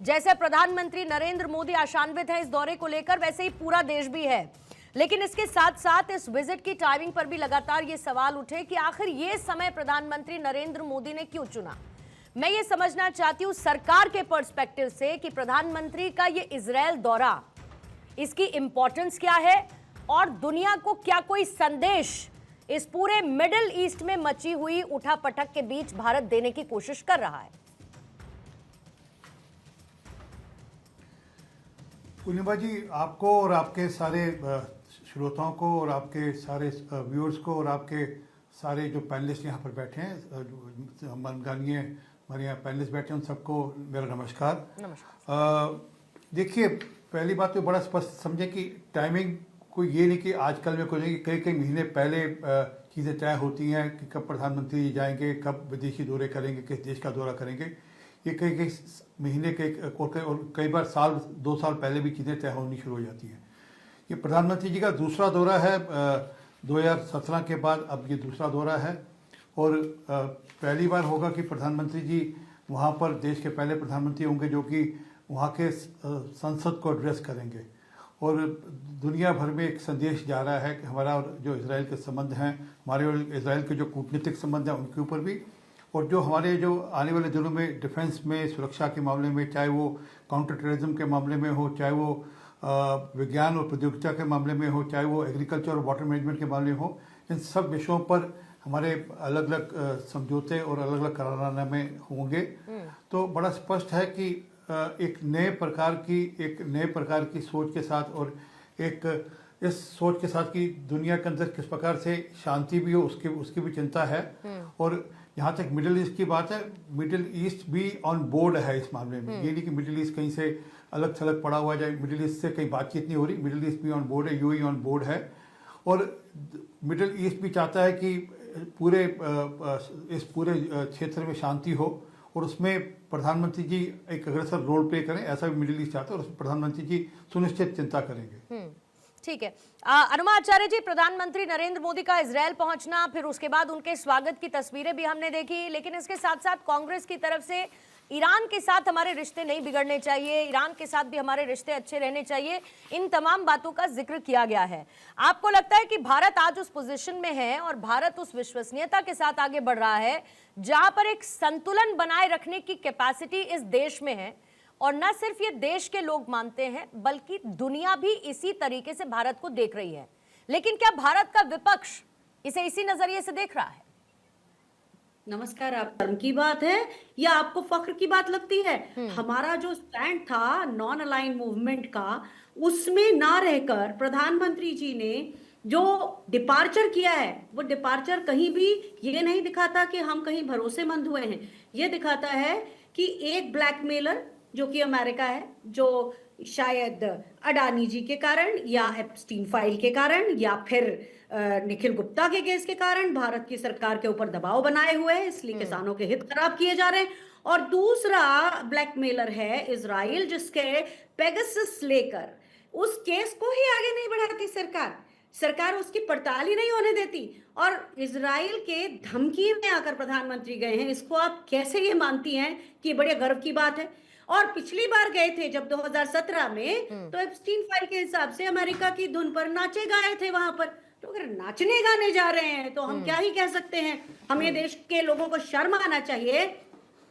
जैसे प्रधानमंत्री नरेंद्र मोदी आशान्वित है इस दौरे को लेकर, वैसे ही पूरा देश भी है। लेकिन इसके साथ साथ इस विजिट की टाइमिंग पर भी लगातार ये सवाल उठे कि आखिर ये समय प्रधानमंत्री नरेंद्र मोदी ने क्यों चुना। मैं ये समझना चाहती हूं सरकार के पर्सपेक्टिव से कि प्रधानमंत्री का ये इजरायल दौरा, इसकी इंपॉर्टेंस क्या है और दुनिया को क्या कोई संदेश इस पूरे मिडिल ईस्ट में मची हुई उठापटक के बीच भारत देने की कोशिश कर रहा है। पूर्णिमा जी, आपको और आपके सारे श्रोताओं को और आपके सारे व्यूअर्स को और आपके सारे जो पैनलिस्ट यहाँ पर बैठे हैं, माननीय हमारे यहाँ पैनलिस्ट बैठे हैं, उन सबको मेरा नमस्कार। देखिए, पहली बात तो बड़ा स्पष्ट समझे कि टाइमिंग कोई ये नहीं कि आजकल में कोई नहीं, कई कई महीने पहले चीज़ें तय होती हैं कि कब प्रधानमंत्री जाएंगे, कब विदेशी दौरे करेंगे, किस देश का दौरा करेंगे। ये कई कई महीने और कई बार साल 2 साल पहले भी चीज़ें तय होनी शुरू हो जाती हैं। ये प्रधानमंत्री जी का दूसरा दौरा है 2017 के बाद, अब ये दूसरा दौरा है और पहली बार होगा कि प्रधानमंत्री जी वहाँ पर देश के पहले प्रधानमंत्री होंगे जो कि वहाँ के संसद को एड्रेस करेंगे और दुनिया भर में एक संदेश जा रहा है कि हमारा और जो इजराइल के संबंध हैं, हमारे और इजराइल के जो कूटनीतिक संबंध हैं उनके ऊपर भी, और जो हमारे जो आने वाले दिनों में डिफेंस में, सुरक्षा के मामले में, चाहे वो काउंटर टेररिज्म के मामले में हो, चाहे वो विज्ञान और प्रौद्योगिकी के मामले में हो, चाहे वो एग्रीकल्चर और वाटर मैनेजमेंट के मामले में हो, इन सब विषयों पर हमारे अलग अलग समझौते और अलग अलग करारनामे होंगे। तो बड़ा स्पष्ट है कि एक नए प्रकार की सोच के साथ और एक इस सोच के साथ कि दुनिया के अंदर किस प्रकार से शांति भी हो, उसकी भी चिंता है। और यहाँ तक मिडिल ईस्ट की बात है, मिडिल ईस्ट भी ऑन बोर्ड है इस मामले में। ये नहीं कि मिडिल ईस्ट कहीं से अलग थलग पड़ा हुआ जाए, मिडिल ईस्ट से कहीं बातचीत नहीं हो रही, मिडिल ईस्ट भी ऑन बोर्ड है, यूएई ऑन बोर्ड है। और मिडिल ईस्ट भी चाहता है कि इस पूरे क्षेत्र में शांति हो और उसमें प्रधानमंत्री जी एक अग्रसर रोल प्ले करें, ऐसा भी मिडिल ईस्ट चाहता है और उसमें प्रधानमंत्री जी सुनिश्चित चिंता करेंगे। ठीक है। अनुमा आचार्य जी, प्रधानमंत्री नरेंद्र मोदी का इजरायल पहुंचना, फिर उसके बाद उनके स्वागत की तस्वीरें भी हमने देखी, लेकिन इसके साथ साथ कांग्रेस की तरफ से ईरान के साथ हमारे रिश्ते नहीं बिगड़ने चाहिए, ईरान के साथ भी हमारे रिश्ते अच्छे रहने चाहिए, इन तमाम बातों का जिक्र किया गया है। आपको लगता है कि भारत आज उस पोजीशन में है और भारत उस विश्वसनीयता के साथ आगे बढ़ रहा है जहां पर एक संतुलन बनाए रखने की कैपेसिटी इस देश में है, और न सिर्फ ये देश के लोग मानते हैं बल्कि दुनिया भी इसी तरीके से भारत को देख रही है। लेकिन क्या भारत का विपक्ष इसे इसी नजरिए से देख रहा है? नमस्कार। आप धर्म की बात है या आपको फख्र की बात लगती है? हमारा जो स्टैंड था नॉन अलाइन मूवमेंट का, उसमें ना रहकर प्रधानमंत्री जी ने जो डिपार्चर किया है, वो डिपार्चर कहीं भी ये नहीं दिखाता कि हम कहीं भरोसेमंद हुए हैं। ये दिखाता है कि एक ब्लैकमेलर जो कि अमेरिका है, जो शायद अडानी जी के कारण या एप्स्टीन फाइल के कारण या फिर निखिल गुप्ता के केस के कारण भारत की सरकार के ऊपर दबाव बनाए हुए है, इसलिए किसानों के हित खराब किए जा रहे हैं। और दूसरा ब्लैकमेलर है इजराइल, जिसके पेगासस लेकर उस केस को ही आगे नहीं बढ़ाती सरकार उसकी पड़ताल ही नहीं होने देती, और इजराइल के धमकी में आकर प्रधानमंत्री गए हैं। इसको आप कैसे ये मानती हैं कि बड़े गर्व की बात है? और पिछली बार गए थे जब 2017 में, तो एप्स्टीन फाइल के हिसाब से अमेरिका की धुन पर नाचे गाए थे वहां पर। तो अगर नाचने गाने जा रहे हैं तो हम क्या ही कह सकते हैं? हमें देश के लोगों को शर्म आना चाहिए।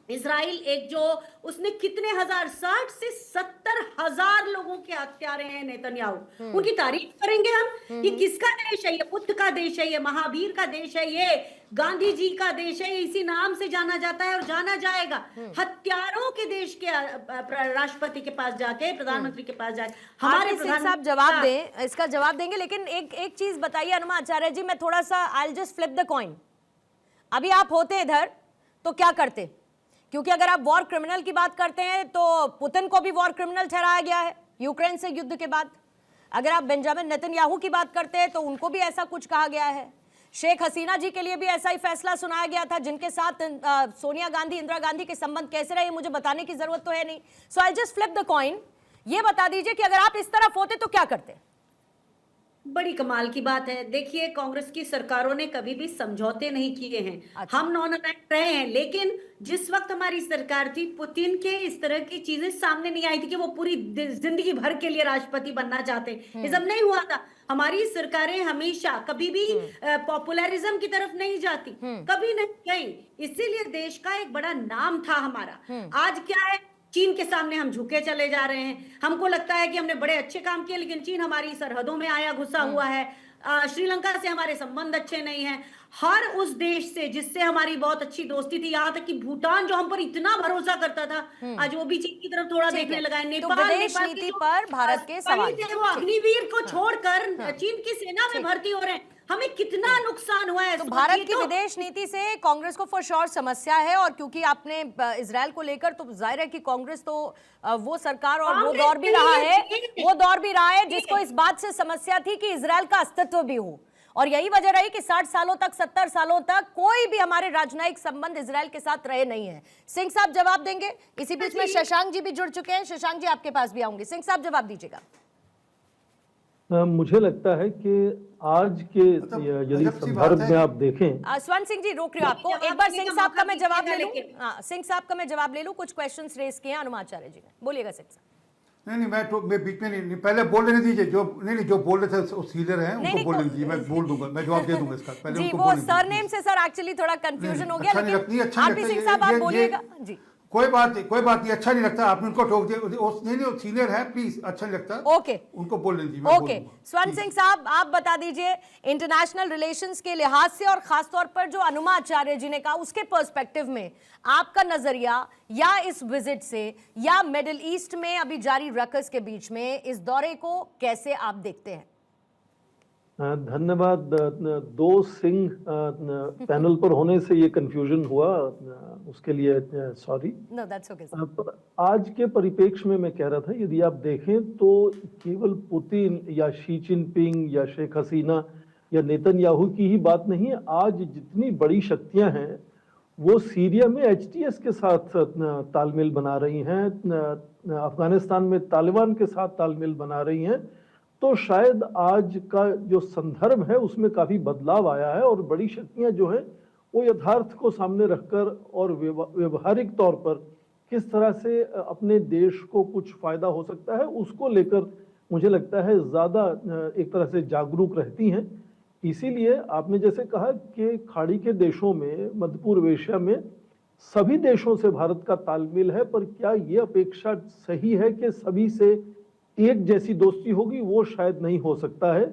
इजराइल एक जो उसने कितने हजार, 60 से 70,000 लोगों के हत्यारे हैं नेतन्याहू, उनकी तारीफ करेंगे हम? ये किसका देश है? ये बुद्ध का देश है, ये महावीर का देश है, ये गांधी जी का देश है, इसी नाम से जाना जाता है और जाना जाएगा। हत्यारों के देश के राष्ट्रपति के पास जाके, प्रधानमंत्री के पास जाके हमारे साहब जवाब दें, इसका जवाब देंगे, लेकिन एक चीज बताइए अनुमा आचार्य जी, मैं थोड़ा सा I will just flip the coin. अभी आप होते इधर तो क्या करते? क्योंकि अगर आप वॉर क्रिमिनल की बात करते हैं तो पुतिन को भी वॉर क्रिमिनल ठहराया गया है यूक्रेन से युद्ध के बाद। अगर आप बेंजामिन नेतन्याहू की बात करते हैं तो उनको भी ऐसा कुछ कहा गया है। शेख हसीना जी के लिए भी ऐसा ही फैसला सुनाया गया था, जिनके साथ सोनिया गांधी, इंदिरा गांधी के संबंध कैसे रहे मुझे बताने की जरूरत तो है नहीं। So I just flip the coin. ये बता दीजिए कि अगर आप इस तरफ होते तो क्या करते? बड़ी कमाल की बात है। देखिए, कांग्रेस की सरकारों ने कभी भी समझौते नहीं किए हैं। अच्छा। हम नॉन अलाइंड रहे हैं, लेकिन जिस वक्त हमारी सरकार थी, पुतिन के इस तरह की चीजें सामने नहीं आई थी कि वो पूरी जिंदगी भर के लिए राष्ट्रपति बनना चाहते। ये सब नहीं हुआ था। हमारी सरकारें हमेशा कभी भी पॉपुलरिज्म की तरफ नहीं जाती, कभी नहीं गई। इसीलिए देश का एक बड़ा नाम था हमारा। आज क्या है, चीन के सामने हम झुके चले जा रहे हैं। हमको लगता है कि हमने बड़े अच्छे काम किए, लेकिन चीन हमारी सरहदों में आया घुसा हुआ है। श्रीलंका से हमारे संबंध अच्छे नहीं हैं। हर उस देश से जिससे हमारी बहुत अच्छी दोस्ती थी, यहाँ तक कि भूटान जो हम पर इतना भरोसा करता था, आज वो भी चीन की तरफ थोड़ा ठीक देखने है। लगा है। तो नेपाल विदेश नेपाल के नीति जो पर भारत के सवाल। सिपाही थे, वो अग्निवीर को छोड़कर चीन की सेना में भर्ती हो रहे हैं। हमें कितना नुकसान हुआ है, तो सोचिए भारत की तो। विदेश नीति से कांग्रेस को फॉर श्योर समस्या है, और क्योंकि आपने इजरायल को लेकर, तो जाहिर है कि कांग्रेस तो वो सरकार और वो दौर भी रहा है, जिसको इस बात से समस्या थी कि इजरायल का अस्तित्व भी हो। और यही वजह रही कि 60 सालों तक, 70 सालों तक कोई भी हमारे राजनयिक संबंध इजरायल के साथ रहे नहीं है। सिंह साहब जवाब देंगे। इसी बीच में शशांक जी भी जुड़ चुके हैं। शशांक जी, आपके पास भी आऊंगी। सिंह साहब जवाब दीजिएगा। मुझे लगता है कि आज के यदि संदर्भ में आप देखें, स्वर्ण सिंह जी रोक रहे हो आपको, एक बार सिंह साहब का मैं जवाब ले लूं। सिंह साहब का मैं जवाब ले लूं। कुछ क्वेश्चंस रेज किए हैं अनुमाचार्य जी ने, बोलिएगा सिंह साहब। नहीं, मैं बीच में नहीं, पहले बोल लेने दीजिए। जो बोल रहे थे वो सीनियर हैं, उनको बोल लेने दीजिए। मैं बोल दूंगा, मैं जवाब दे दूंगा इसका। पहले जी, उनको वो बोलने दीजिए। सरनेम से सर एक्चुअली थोड़ा कंफ्यूजन हो गया, अच्छा नहीं लेकिन लगता, आरपी सिंह साहब आप बोलिएगा जी। कोई बात नहीं, अच्छा नहीं लगता। आपने उनको टोक दिया। नहीं, सीनियर है, प्लीज, अच्छा नहीं लगता। ओके, उनको बोल लेने दीजिए। ओके। स्वर्ण सिंह साहब, आप बता दीजिए इंटरनेशनल रिलेशंस के लिहाज से, और खासतौर पर जो अनुमाचार्य जी ने कहा उसके पर्सपेक्टिव में, आपका नजरिया या इस विजिट से या मिडिल ईस्ट में अभी जारी रकस के बीच में इस दौरे को कैसे आप देखते हैं? धन्यवाद। दो सिंह पैनल पर होने से ये कंफ्यूजन हुआ, उसके लिए सॉरी। No, that's okay. आज के परिप्रेक्ष्य में मैं कह रहा था, यदि आप देखें तो केवल पुतिन या शी जिनपिंग या शेख हसीना या नेतन्याहू की ही बात नहीं है। आज जितनी बड़ी शक्तियां हैं वो सीरिया में एचटीएस के साथ तालमेल बना रही हैं, अफगानिस्तान में तालिबान के साथ तालमेल बना रही हैं। तो शायद आज का जो संदर्भ है उसमें काफी बदलाव आया है, और बड़ी शक्तियां जो हैं वो यथार्थ को सामने रखकर और व्यवहारिक तौर पर किस तरह से अपने देश को कुछ फायदा हो सकता है उसको लेकर मुझे लगता है ज्यादा एक तरह से जागरूक रहती हैं। इसीलिए आपने जैसे कहा कि खाड़ी के देशों में, मध्य पूर्व एशिया में सभी देशों से भारत का तालमेल है, पर क्या ये अपेक्षा सही है कि सभी से एक जैसी दोस्ती होगी? वो शायद नहीं हो सकता है।